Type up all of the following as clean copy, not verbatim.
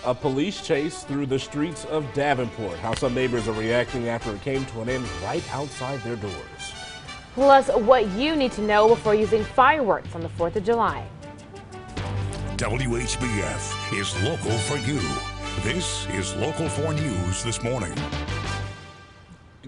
A police chase through the streets of Davenport. How some neighbors are reacting after it came to an end right outside their doors. Plus, what you need to know before using fireworks on the 4th of July. WHBF is local for you. This is Local 4 News this morning.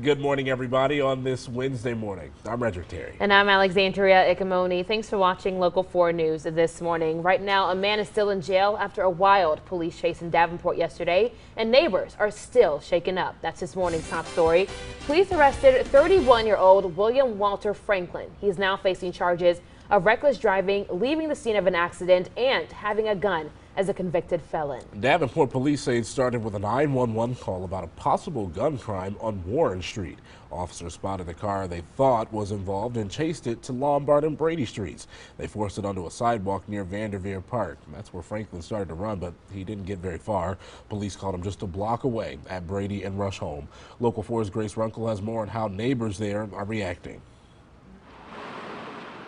Good morning, everybody, on this Wednesday morning. I'm Redrick Terry. And I'm Alexandria Ikomoni. Thanks for watching Local 4 News this morning. Right now, a man is still in jail after a wild police chase in Davenport yesterday, and neighbors are still shaken up. That's this morning's top story. Police arrested 31-year-old William Walter Franklin. He's now facing charges of reckless driving, leaving the scene of an accident, and having a gun as a convicted felon. Davenport police say it started with a 911 call about a possible gun crime on Warren Street. Officers spotted the car they thought was involved and chased it to Lombard and Brady Streets. They forced it onto a sidewalk near Vanderveer Park. That's where Franklin started to run, but he didn't get very far. Police caught him just a block away at Brady and Rush Home. Local 4's Grace Runkle has more on how neighbors there are reacting.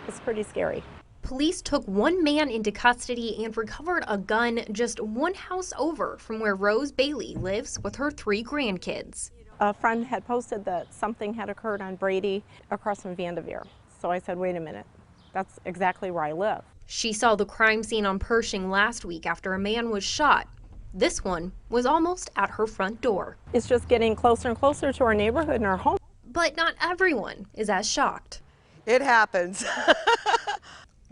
It's pretty scary. Police took one man into custody and recovered a gun just one house over from where Rose Bailey lives with her 3 grandkids. A friend had posted that something had occurred on Brady across from Vanderveer. So I said, wait a minute, that's exactly where I live. She saw the crime scene on Pershing last week after a man was shot. This one was almost at her front door. It's just getting closer and closer to our neighborhood and our home. But not everyone is as shocked. It happens.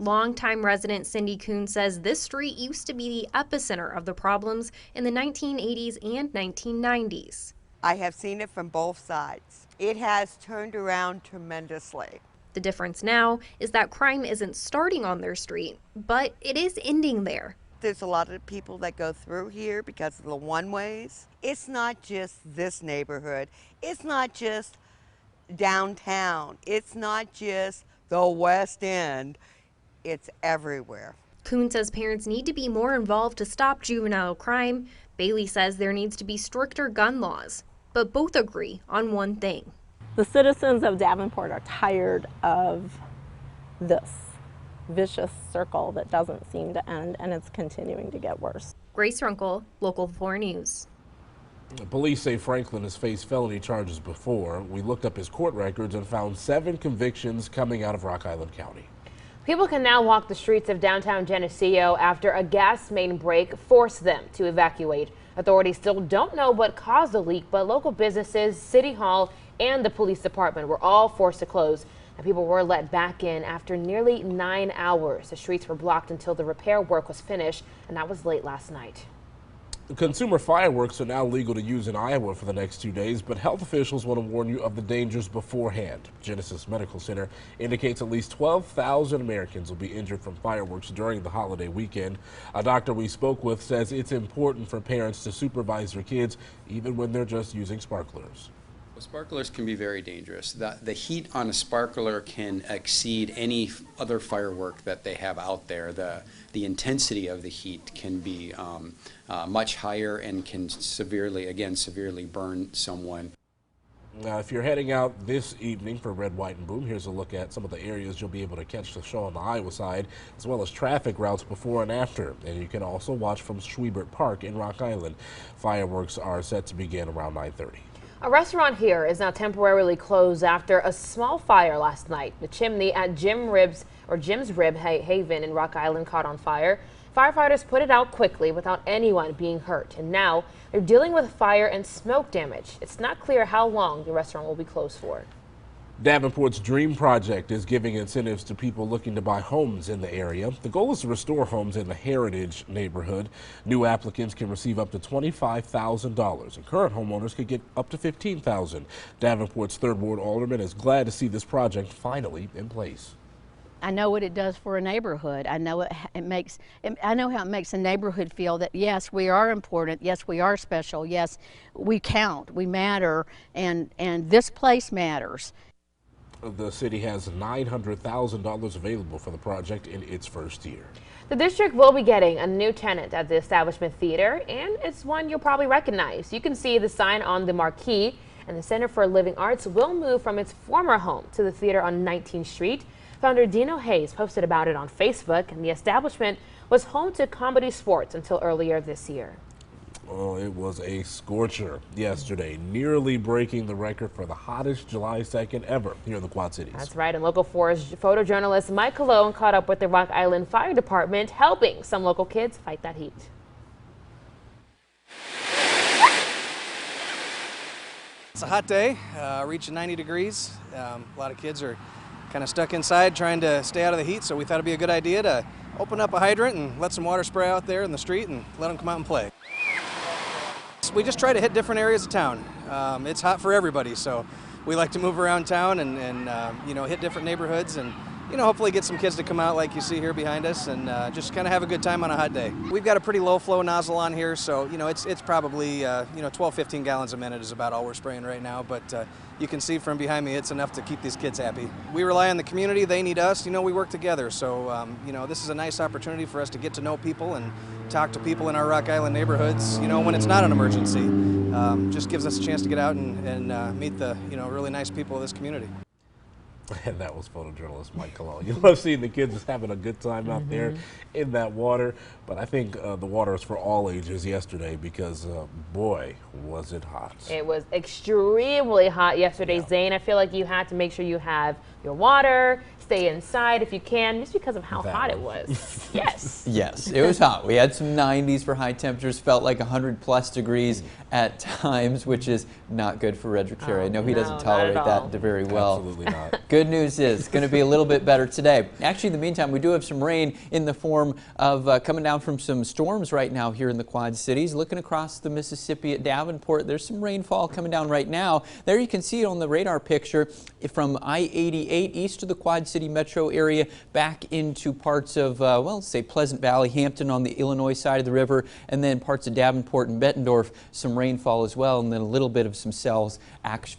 Longtime resident Cindy Kuhn says this street used to be the epicenter of the problems in the 1980s and 1990s. I have seen it from both sides. It has turned around tremendously. The difference now is that crime isn't starting on their street, but it is ending there. There's a lot of people that go through here because of the one-ways. It's not just this neighborhood. It's not just downtown. It's not just the West End. It's everywhere. Kuhn says parents need to be more involved to stop juvenile crime. Bailey says there needs to be stricter gun laws, but both agree on one thing. The citizens of Davenport are tired of this vicious circle that doesn't seem to end, and it's continuing to get worse. Grace Runkle, Local 4 News. Police say Franklin has faced felony charges before. We looked up his court records and found 7 convictions coming out of Rock Island County. People can now walk the streets of downtown Geneseo after a gas main break forced them to evacuate. Authorities still don't know what caused the leak, but local businesses, City Hall, and the police department were all forced to close. And people were let back in after nearly 9 hours. The streets were blocked until the repair work was finished, and that was late last night. Consumer fireworks are now legal to use in Iowa for the next 2 days, but health officials want to warn you of the dangers beforehand. Genesis Medical Center indicates at least 12,000 Americans will be injured from fireworks during the holiday weekend. A doctor we spoke with says it's important for parents to supervise their kids even when they're just using sparklers. Sparklers can be very dangerous. The heat on a sparkler can exceed any other firework that they have out there. The intensity of the heat can be much higher and can severely burn someone. If you're heading out this evening for Red, White, and Boom, here's a look at some of the areas you'll be able to catch the show on the Iowa side, as well as traffic routes before and after. And you can also watch from Schwiebert Park in Rock Island. Fireworks are set to begin around 9:30. A restaurant here is now temporarily closed after a small fire last night. The chimney at Jim's Rib Haven in Rock Island caught on fire. Firefighters put it out quickly without anyone being hurt, and now they're dealing with fire and smoke damage. It's not clear how long the restaurant will be closed for. Davenport's Dream Project is giving incentives to people looking to buy homes in the area. The goal is to restore homes in the Heritage neighborhood. New applicants can receive up to $25,000, and current homeowners could get up to $15,000. Davenport's 3rd Ward Alderman is glad to see this project finally in place. I know what it does for a neighborhood. I know I know how it makes a neighborhood feel that yes, we are important, yes, we are special, yes, we count, we matter, and this place matters. The city has $900,000 available for the project in its first year. The district will be getting a new tenant at the Establishment Theater, and it's one you'll probably recognize. You can see the sign on the marquee, and the Center for Living Arts will move from its former home to the theater on 19th Street. Founder Dino Hayes posted about it on Facebook, and the establishment was home to Comedy Sports until earlier this year. Oh, it was a scorcher yesterday, nearly breaking the record for the hottest July 2nd ever here in the Quad Cities. That's right, and local forest photojournalist Mike Cologne caught up with the Rock Island Fire Department, helping some local kids fight that heat. It's a hot day, reaching 90 degrees. A lot of kids are kind of stuck inside trying to stay out of the heat, so we thought it'd be a good idea to open up a hydrant and let some water spray out there in the street and let them come out and play. We just try to hit different areas of town. It's hot for everybody, so we like to move around town and you know, hit different neighborhoods and, you know, hopefully get some kids to come out like you see here behind us and just kind of have a good time on a hot day. We've got a pretty low flow nozzle on here, so, you know, it's probably, you know, 12, 15 gallons a minute is about all we're spraying right now, but you can see from behind me it's enough to keep these kids happy. We rely on the community, they need us, you know, we work together, so, you know, this is a nice opportunity for us to get to know people and talk to people in our Rock Island neighborhoods, you know, when it's not an emergency. Just gives us a chance to get out and meet the, you know, really nice people of this community. And that was photojournalist Mike Cologne. You love seeing the kids just having a good time out there in that water. But I think the water is for all ages yesterday because, boy, was it hot. It was extremely hot yesterday, Zane. I feel like you had to make sure you have your water, stay inside if you can, just because of how hot it was. Yes. Yes, it was hot. We had some 90s for high temperatures, felt like 100+ degrees at times, which is not good for Redrick Cherry. I know he doesn't tolerate that very well. Absolutely not. Good news is it's going to be a little bit better today. Actually, in the meantime, we do have some rain in the form of coming down from some storms right now here in the Quad Cities. Looking across the Mississippi at Davenport, there's some rainfall coming down right now. There you can see it on the radar picture from I-88 east of the Quad City metro area back into parts of, well, let's say Pleasant Valley, Hampton on the Illinois side of the river, and then parts of Davenport and Bettendorf, some rainfall as well, and then a little bit of some cells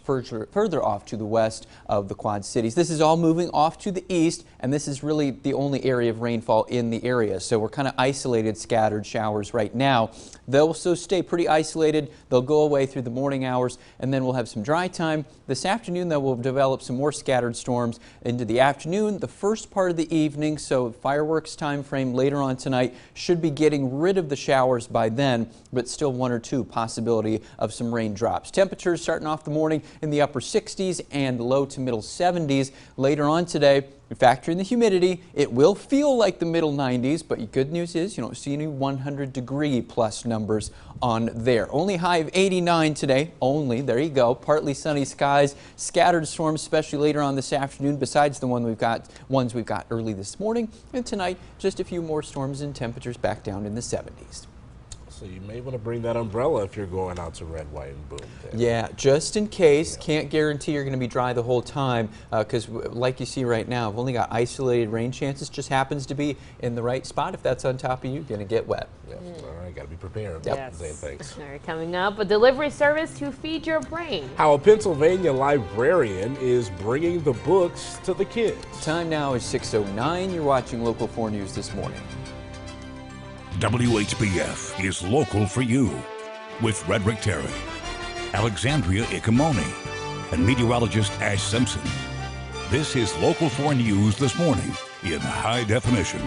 further off to the west of the Quad Cities. This is all moving off to the east, and this is really the only area of rainfall in the area. So we're kind of isolated, scattered showers right now. They'll also stay pretty isolated. They'll go away through the morning hours, and then we'll have some dry time. This afternoon, though, we'll develop some more scattered storms into the afternoon, the first part of the evening, so fireworks time frame later on tonight should be getting rid of the showers by then, but still 1 or 2 possibility of some raindrops. Temperatures starting off the morning in the upper 60s and low to middle 70s. Later on today, factor in the humidity, it will feel like the middle 90s, but good news is you don't see any 100-degree-plus numbers on there. Only high of 89 today, only. There you go. Partly sunny skies, scattered storms, especially later on this afternoon, besides the ones we've got early this morning. And tonight, just a few more storms and temperatures back down in the 70s. So you may want to bring that umbrella if you're going out to Red, White, and Boom. Yeah, just in case. Can't guarantee you're going to be dry the whole time because like you see right now, I've only got isolated rain chances. Just happens to be in the right spot. If that's on top of you, going to get wet. Yeah. All right, got to be prepared. Yep. Yes. Thanks. All right, coming up, a delivery service to feed your brain. How a Pennsylvania librarian is bringing the books to the kids. Time now is 6:09. You're watching Local 4 News this morning. WHBF is local for you with Redrick Terry, Alexandria Ikomoni, and meteorologist Ash Simpson. This is Local 4 News this morning in high definition.